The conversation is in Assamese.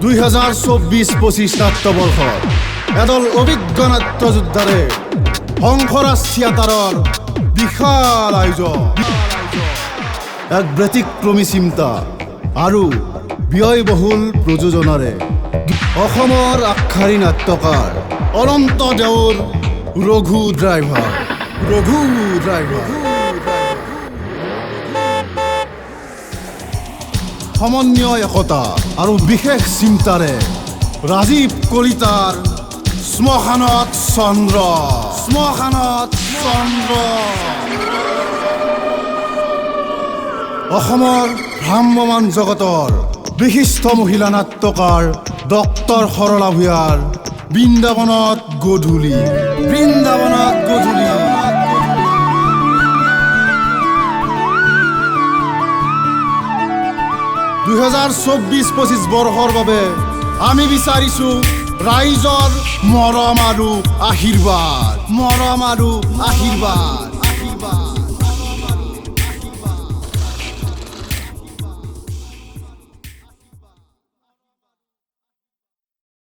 2024-25 নাট্যবৰ্ষত এদল অভিজ্ঞ নাট্যযোদ্ধাৰে শংকৰাজ থিয়েটাৰৰ বিশাল আয়োজন, এক ব্যতিক্ৰমী চিন্তা আৰু ব্যয়বহুল প্ৰযোজনাৰে অসমৰ আগশাৰী নাট্যকাৰ অনন্ত দেউৰ ৰঘু ড্ৰাইভাৰ সমন্বয় একতা আৰু বিশেষ চিন্তাৰে ৰাজীৱ কলিতাৰ শ্মশানত চন্দ্ৰ অসমৰ ভ্ৰাম্যমান জগতৰ বিশিষ্ট মহিলা নাট্যকাৰ ডক্টৰ সৰলা ভূঞাৰ বৃন্দাবনত গধূলি 2024-25 বৰ্ষৰ বাবে আমি বিচাৰিছো ৰাইজৰ মৰম আৰু আশীৰ্বাদ।